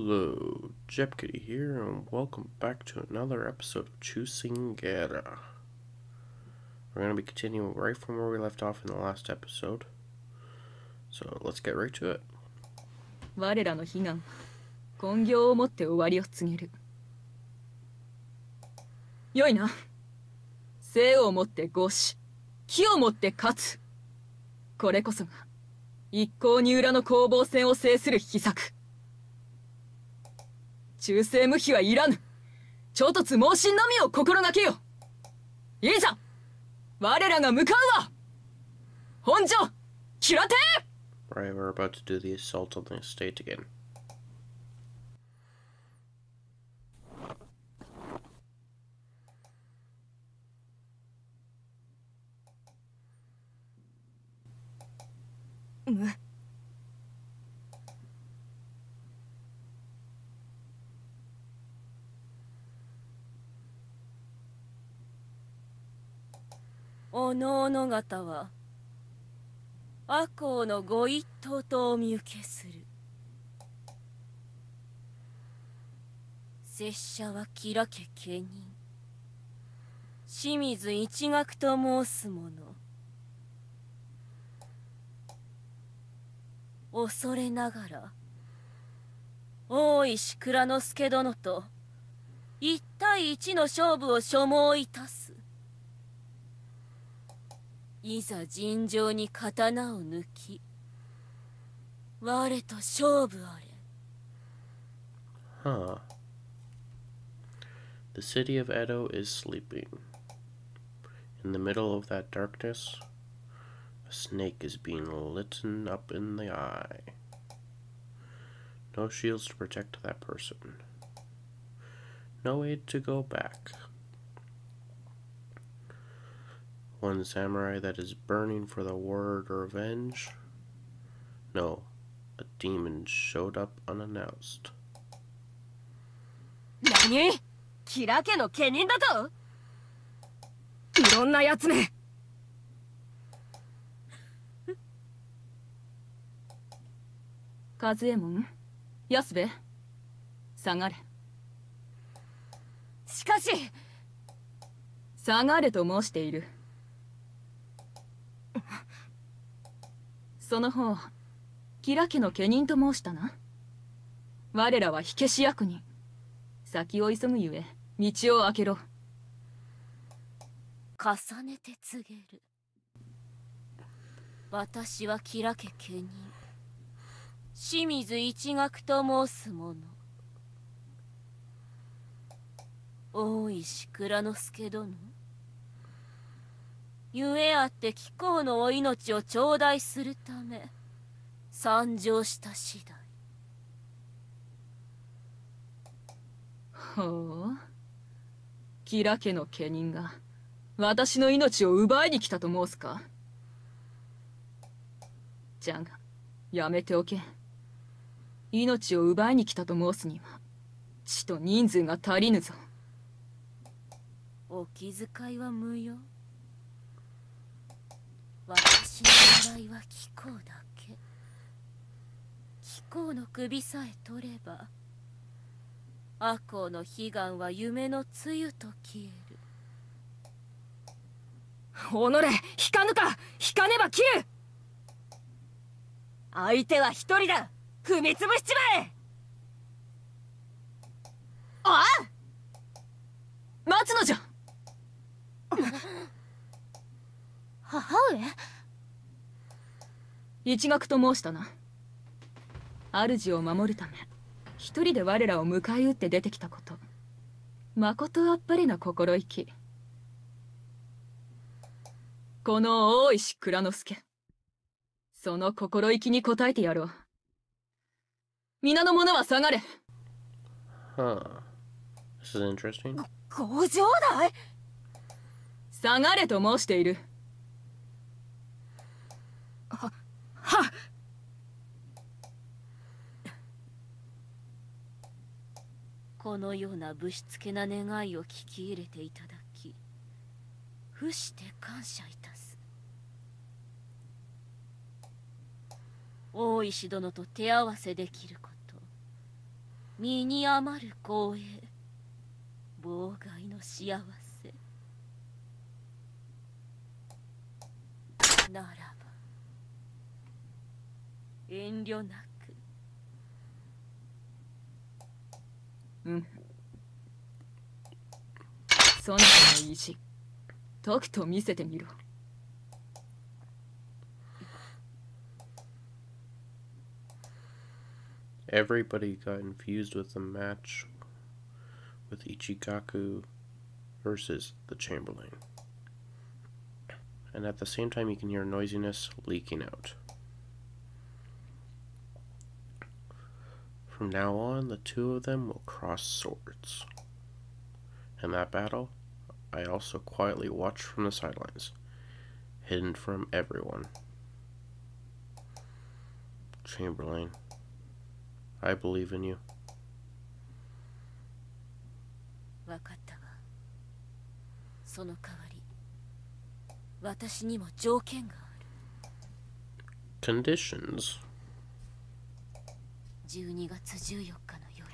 Hello, Jepkity here, and welcome back to another episode of ChuSingura. We're going to be continuing right from where we left off in the last episode. So let's get right to it. 我らの悲願、根性をもって終わりを告げる。よいな。生をもって合し、木をもって勝つ。これこそが一向に裏の攻防戦を制する秘策。忠誠無比はいらぬ。衝突猛進のみを心がけよ。いいざ我らが向かうわ。本所キラテ。 Right, we're about to do the assault on the estate again. Oのおの方は赤穂のご一党とお見受けする。拙者は吉良家家人清水一学と申す者。恐れながら大石蔵之介殿と一対一の勝負を所望いたす。いざ尋常に刀を抜き、我と勝負あれ。Huh. The city of Edo is sleeping. In the middle of that darkness, a snake is being litten up in the eye. No shields to protect that person. No aid to go back. One samurai that is burning for the word or revenge. No, a demon showed up unannounced. 何？吉良家の家人だと？いろんなやつめ。和右衛門、安部、下がれ。しかし、下がれと申している。その方、吉良家の家人と申したな。我らは火消し役人。先を急ぐゆえ、道を開けろ。重ねて告げる。私は吉良家家人清水一学と申す者。大石蔵之介殿、ゆえあって貴公のお命を頂戴するため参上した次第。ほう、吉良家の家人が私の命を奪いに来たと申すか。じゃがやめておけ。命を奪いに来たと申すにはちと人数が足りぬぞ。お気遣いは無用。私の狙いは貴公だけ。貴公の首さえ取れば赤穂の悲願は夢の露と消える。おのれ、引かぬか。引かねば切る。相手は一人だ。踏みつぶしちまえ。ああ、待つのじゃ。母上。一学と申したな。主を守るため一人で我らを迎え撃って出てきたこと、まことあっぱれな心意気。この大石蔵之介、その心意気に応えてやろう。皆の者は下がれ。Huh. This is interesting. ご城代。下がれと申している。はっ。このようなぶしつけな願いを聞き入れていただき、伏して感謝いたす。大石殿と手合わせできること、身に余る光栄、妨害の幸せ。ならば遠慮なく。うん。そなたの意地、とくと見せてみろ。Everybody got infused with the match with Ichigaku versus the Chamberlain. And at the same time, you can hear noisiness leaking out. From now on, the two of them will cross swords. In that battle, I also quietly watched from the sidelines, hidden from everyone. Chamberlain, I believe in you. わかったわ。その代わり、私にも条件がある。Conditions? 12月14日の夜、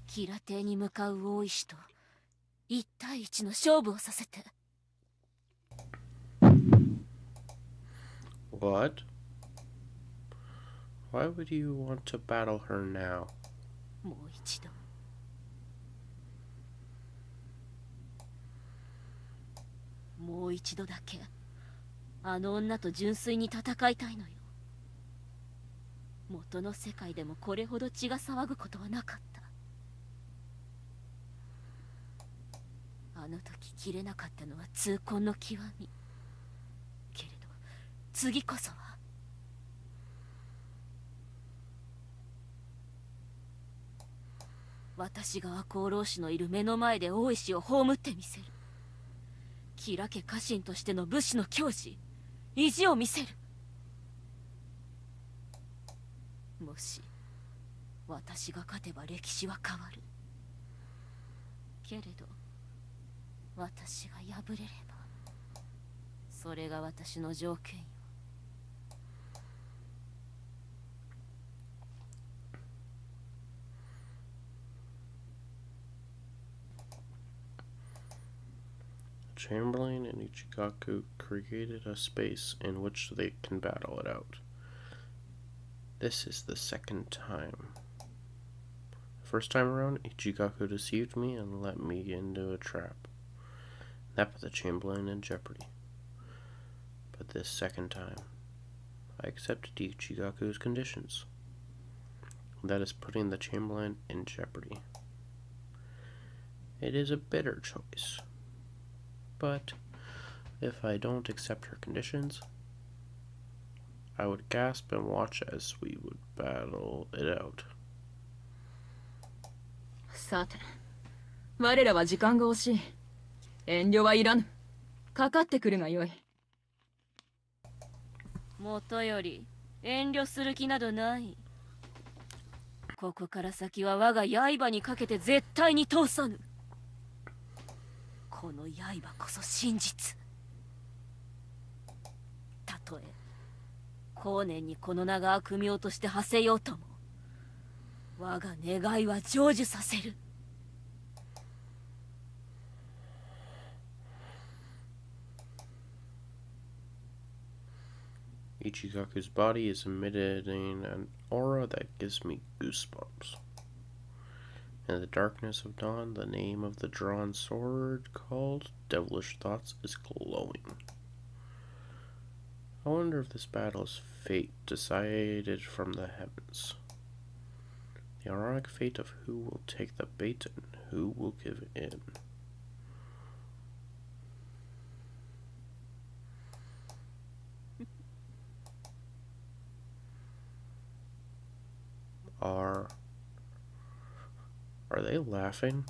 キラ邸に向かう大石と1対1の勝負をさせて。What? Why would you want to battle her now? もう一度。もう一度だけあの女と純粋に戦いたいのよ。元の世界でもこれほど血が騒ぐことはなかった。あの時切れなかったのは痛恨の極み。けれど次こそは。私が赤穂浪士のいる目の前で大石を葬ってみせる。キラ家家臣としての武士の矜持、意地を見せる。もし私が勝てば歴史は変わる。けれど私が敗れれば、それが私の条件よ。Chamberlain and Ichigaku created a space in which they can battle it out. This is the second time. The first time around, Ichigaku deceived me and let me into a trap. That put the Chamberlain in jeopardy. But this second time, I accepted Ichigaku's conditions. That is putting the Chamberlain in jeopardy. It is a bitter choice. But if I don't accept her conditions, I would gasp and watch as we would battle it out. さて、我らは時間が惜しい。遠慮はいらぬ。かかってくるがよい。もとより遠慮する気などない。ここから先は我が刃にかけて絶対に通さぬ。この刃こそ真実。たとえ後年にこの名が悪名として馳せようとも、我が願いは成就させる。Ichigaku's body is emitting an aura that gives me goosebumps. In the darkness of dawn, the name of the drawn sword called Devilish Thoughts is glowing. I wonder if this battle is fate decided from the heavens. The ironic fate of who will take the bait and who will give in. Are they laughing?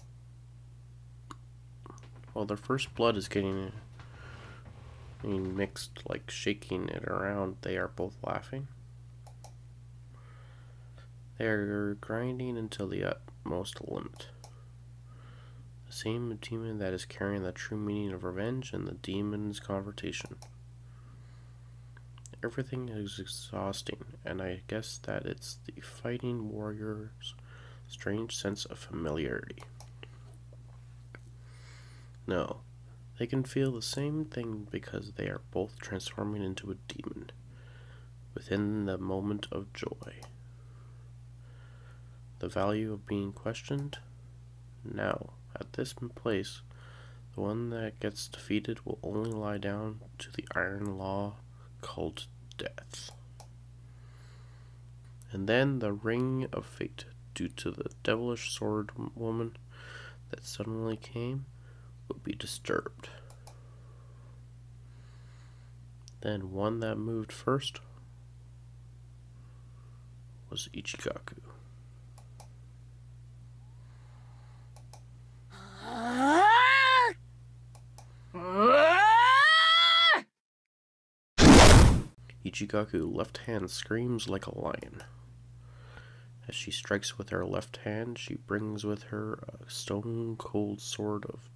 Well, their first blood is getting mixed, like shaking it around. They are both laughing. They are grinding until the utmost limit. The same demon that is carrying the true meaning of revenge and the demon's confrontation. Everything is exhausting, and I guess that it's the fighting warriors strange sense of familiarity. No, they can feel the same thing because they are both transforming into a demon within the moment of joy. The value of being questioned? Now, at this place, the one that gets defeated will only lie down to the iron law called death. And then the ring of fate, due to the devilish sword woman that suddenly came, would be disturbed. Then one that moved first was Ichigaku. Ichigaku's left hand screams like a lion. As she strikes with her left hand, she brings with her a stone-cold sword of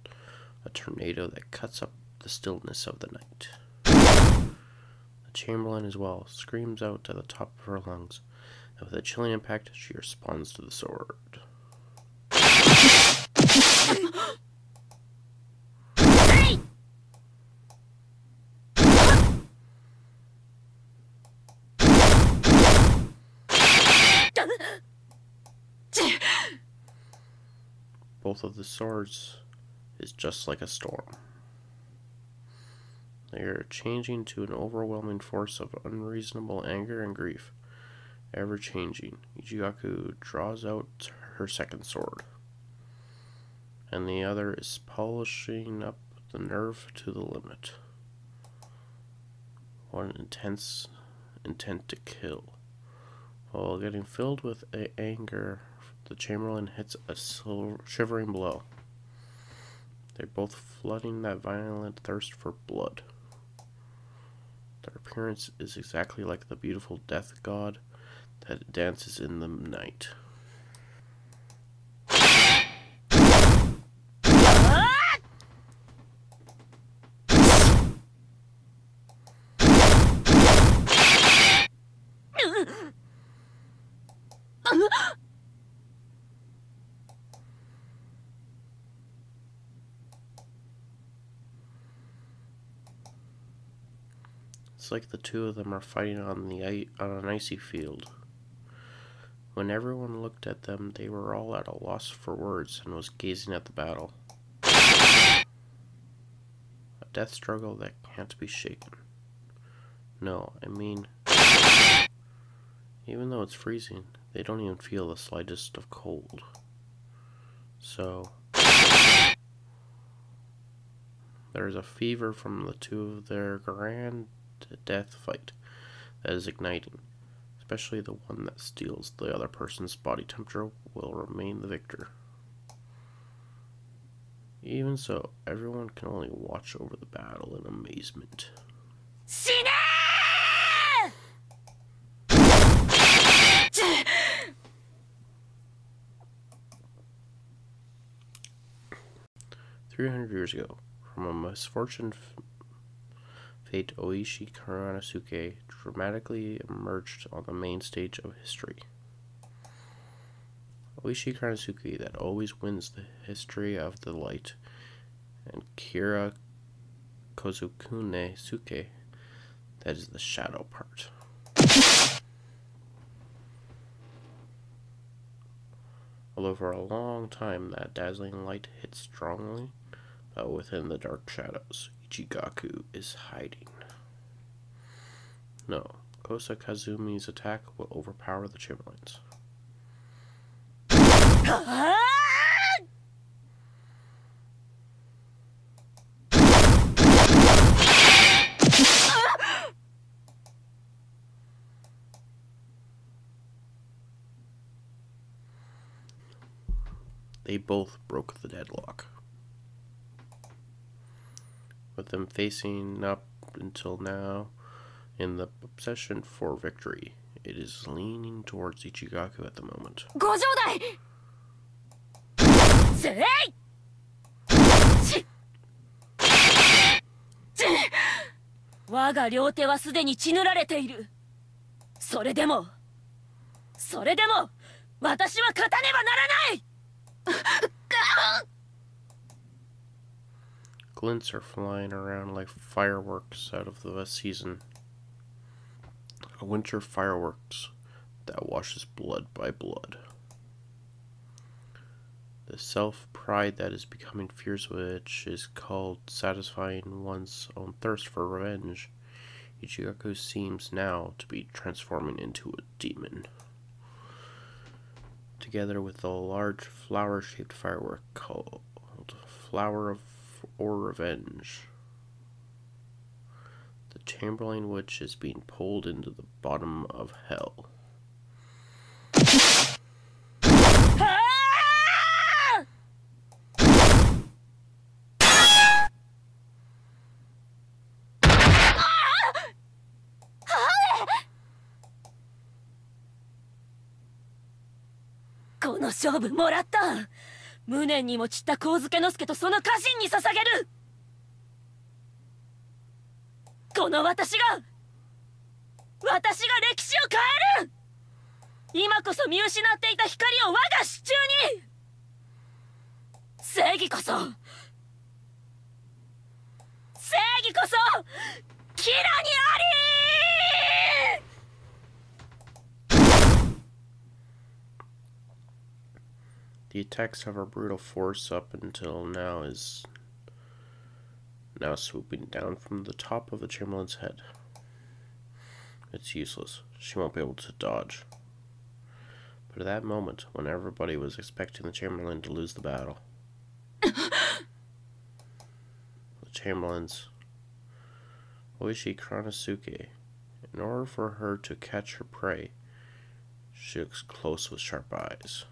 a tornado that cuts up the stillness of the night. The Chamberlain as well screams out at the top of her lungs, and with a chilling impact, she responds to the sword. Both of the swords is just like a storm. They are changing to an overwhelming force of unreasonable anger and grief. Ever changing, Ichigaku draws out her second sword, and the other is polishing up the nerve to the limit. One intense intent to kill. While getting filled with anger, the Chamberlain hits a shivering blow. They're both flooding that violent thirst for blood. Their appearance is exactly like the beautiful death god that dances in the night. It's like the two of them are fighting on an icy field. When everyone looked at them, they were all at a loss for words and was gazing at the battle. A death struggle that can't be shaken. No, I mean, even though it's freezing, they don't even feel the slightest of cold. So, there's a fever from the two of their grand death fight that is igniting. Especially the one that steals the other person's body temperature will remain the victor. Even so, everyone can only watch over the battle in amazement. 300 years ago, from a misfortune fate, Oishi Kuranosuke dramatically emerged on the main stage of history. Oishi Kuranosuke that always wins the history of the light, and Kira Kozukune Suke that is the shadow part. Although for a long time that dazzling light hit strongly, but within the dark shadows, Ichigaku is hiding. No, Kosa Kazumi's attack will overpower the Chamberlains. They both broke the deadlock, with them facing up until now in the obsession for victory. It is leaning towards Ichigaku at the moment. 我が両手はすでに血塗られている。それでも私は勝たねばならない。 Glints are flying around like fireworks out of the season. A winter fireworks that washes blood by blood. The self-pride that is becoming fierce, which is called satisfying one's own thirst for revenge. Ichigaku seems now to be transforming into a demon. Together with a large flower-shaped firework called Flower or Revenge. The Chamberlain Witch is being pulled into the bottom of hell. この勝負もらった。無念にも散った上野介とその家臣に捧げる。この私が歴史を変える。今こそ見失っていた光を我が手中に。正義こそキラにあり。 The attacks of our brutal force up until now is now swooping down from the top of the Chamberlain's head. It's useless. She won't be able to dodge. But at that moment, when everybody was expecting the Chamberlain to lose the battle, the Chamberlain's Oishi Kuranosuke, in order for her to catch her prey, she looks close with sharp eyes.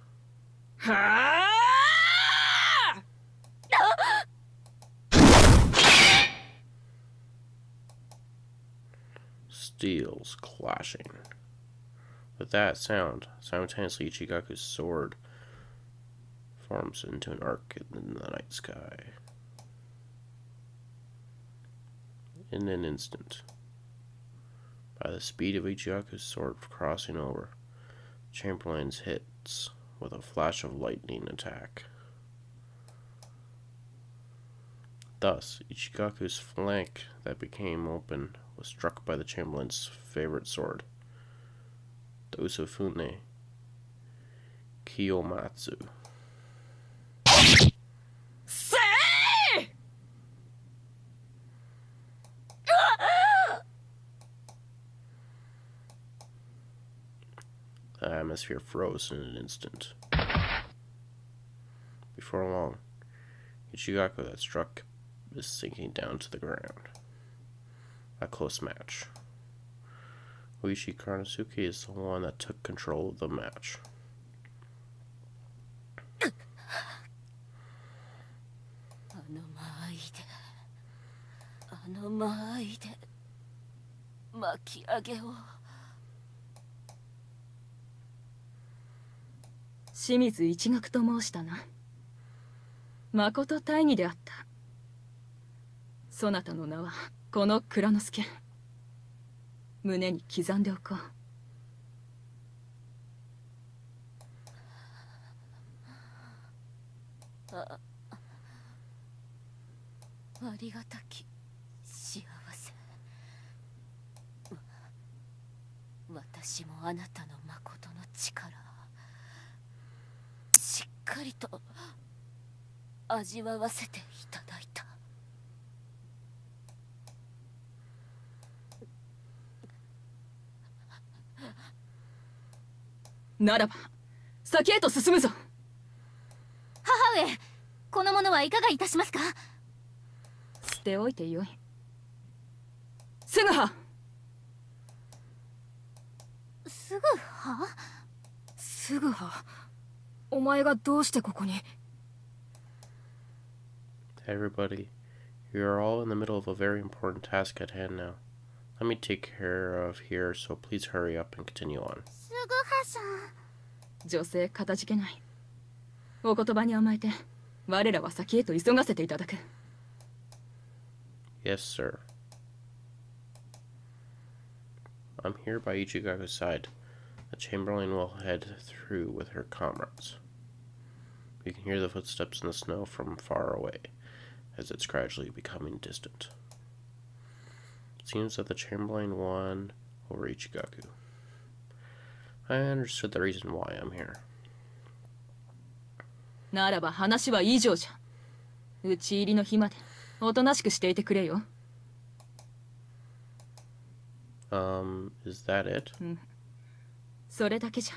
Steels clashing. With that sound, simultaneously Ichigaku's sword forms into an arc in the night sky. In an instant, by the speed of Ichigaku's sword crossing over, Chamberlain's hits with a flash of lightning attack. Thus, Ichigaku's flank that became open was struck by the Chamberlain's favorite sword, the Usufune Kiyomatsu. The atmosphere froze in an instant. Before long, Ichigaku that struck is sinking down to the ground. A close match. Oishi Kuranosuke is the one that took control of the match.清水一学と申したな。まこと大義であった。そなたの名はこの蔵之介。胸に刻んでおこう。ありがたき幸せ。私もあなたの誠の力しっかりと味わわせていただいた。ならば先へと進むぞ。母上、このものはいかがいたしますか。捨ておいてよい。すぐは。すぐは。すぐは。お前がどうしてここに。 Everybody, you are all in the middle of a very important task at hand now. Let me take care of here, so please hurry up and continue on. すぐはさん。女性かたじけない。お言葉に甘えて、我らは先へと急がせていただく。Yes, sir. I'm here by Ichigaku's side. The Chamberlain will head through with her comrades. You can hear the footsteps in the snow from far away, as it's gradually becoming distant. It seems that the Chamberlain won over Ichigaku. I understood the reason why I'm here. ならば話は以上じゃ。討ち入りの日までおとなしくしていてくれよ。Is that it? それだけじゃ。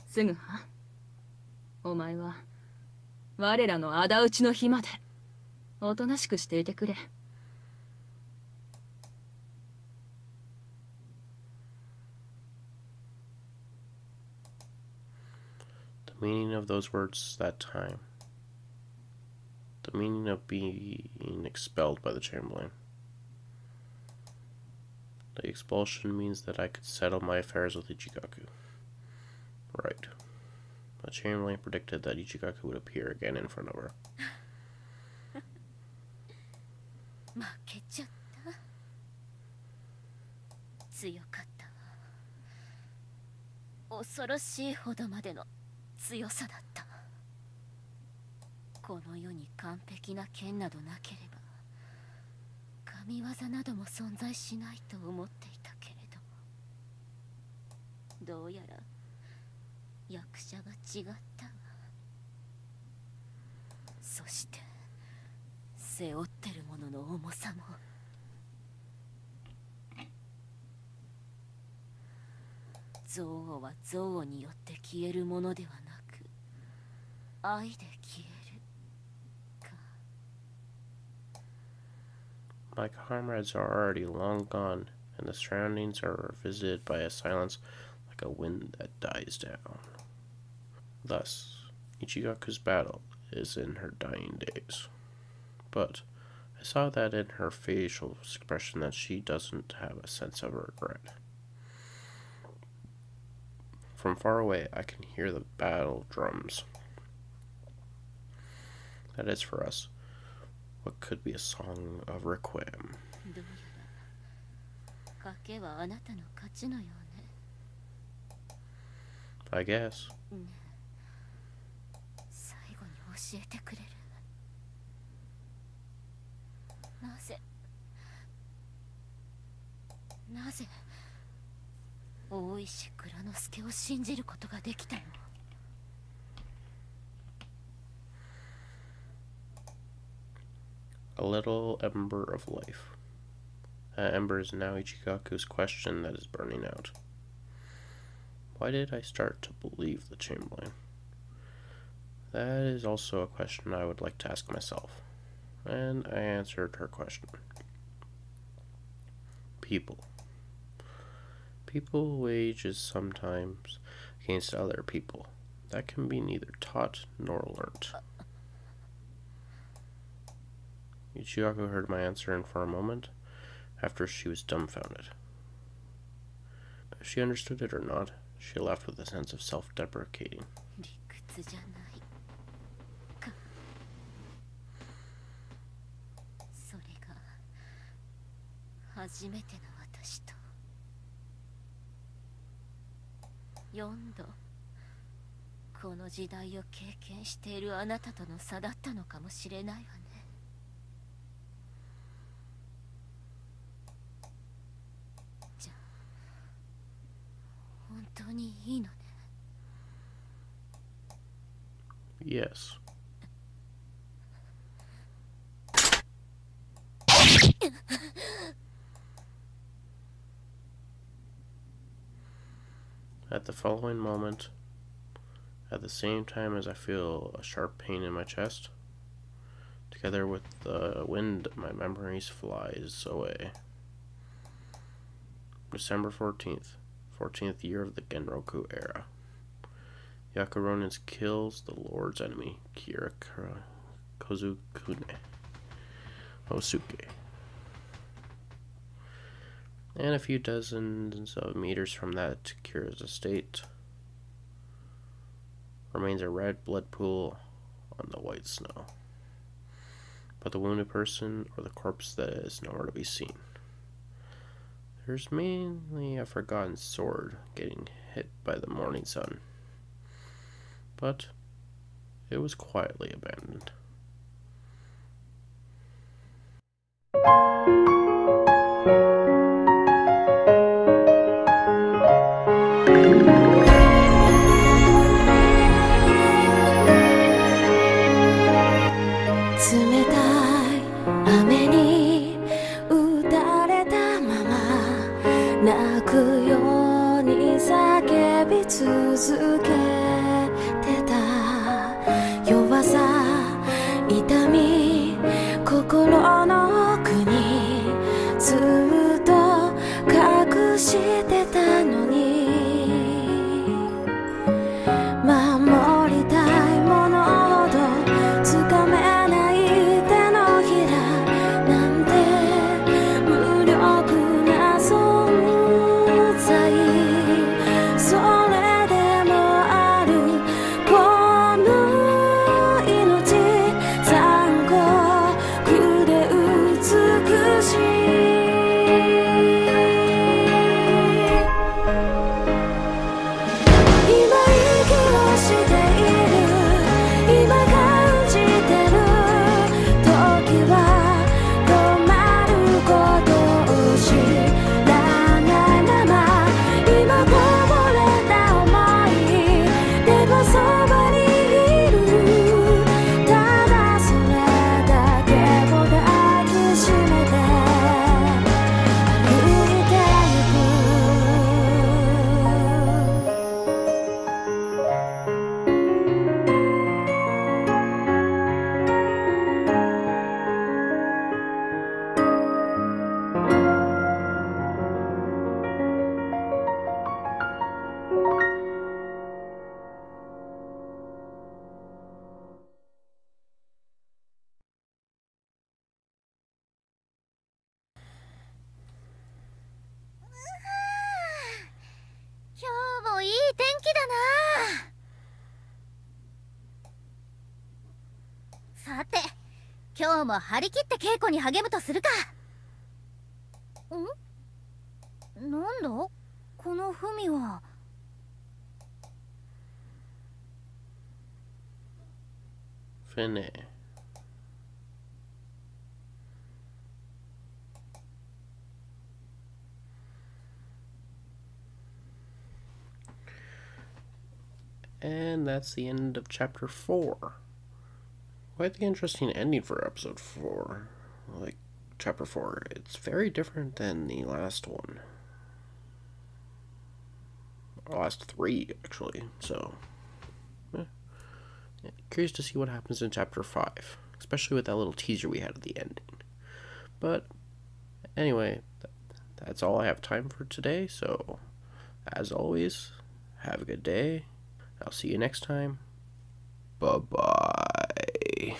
すぐは。お前は我らの仇討ちの日までおとなしくしていてくれ。The meaning of those words that time. The meaning of being expelled by the Chamberlain. The expulsion means that I could settle my affairs with Ichigaku. Right. The Chamberlain predicted that Ichigaku would appear again in front of her. 負けちゃった。強かったわ。恐ろしいほどまでの強さだった。この世に完璧な剣などなければ神業なども存在しないと思っていたけれども、どうやら役者が違ったわ。そして背負ってるものの重さも。憎悪は憎悪によって消えるものではなく、愛で消えるか。My comrades are already long gone, and the surroundings are visited by a silence like a wind that dies down. Thus, Ichigaku's battle is in her dying days. But I saw that in her facial expression that she doesn't have a sense of regret. From far away, I can hear the battle drums. That is for us what could be a song of requiem. どうやら賭けはあなたの勝ちのようね。I guess. ねえ、最後に教えてくれる？なぜ大石蔵之介を信じることができたの？A little ember of life. That ember is now Ichigaku's question that is burning out. Why did I start to believe the Chamberlain? That is also a question I would like to ask myself. And I answered her question. People. People wages sometimes against other people. That can be neither taught nor learnt. Ichigaku heard my answer, and for a moment after she was dumbfounded. If she understood it or not, she laughed with a sense of self-deprecating. 理屈じゃないか。それが初めての私と4度この時代を経験しているあなたとの差だったのかもしれないわね。じゃあ本当にいいのね。Yes. At the following moment, at the same time as I feel a sharp pain in my chest, together with the wind, my memories flies away. December 14th, 14th year of the Genroku era. Ronin kills the Lord's enemy, Kira Kozukune Osuke. And a few dozens of meters from that to Kira's estate remains a red blood pool on the white snow. But the wounded person or the corpse that is nowhere to be seen. There's mainly a forgotten sword getting hit by the morning sun, but it was quietly abandoned.さて、今日も張り切って稽古に励むとするか。なんだこの文は。Fine. And that's the end of chapter 4. Quite the interesting ending for episode 4. Like, chapter 4. It's very different than the last one. Or last 3, actually. So, curious to see what happens in chapter 5. Especially with that little teaser we had at the ending. But, anyway, that's all I have time for today. So, as always, have a good day. I'll see you next time. Bye-bye.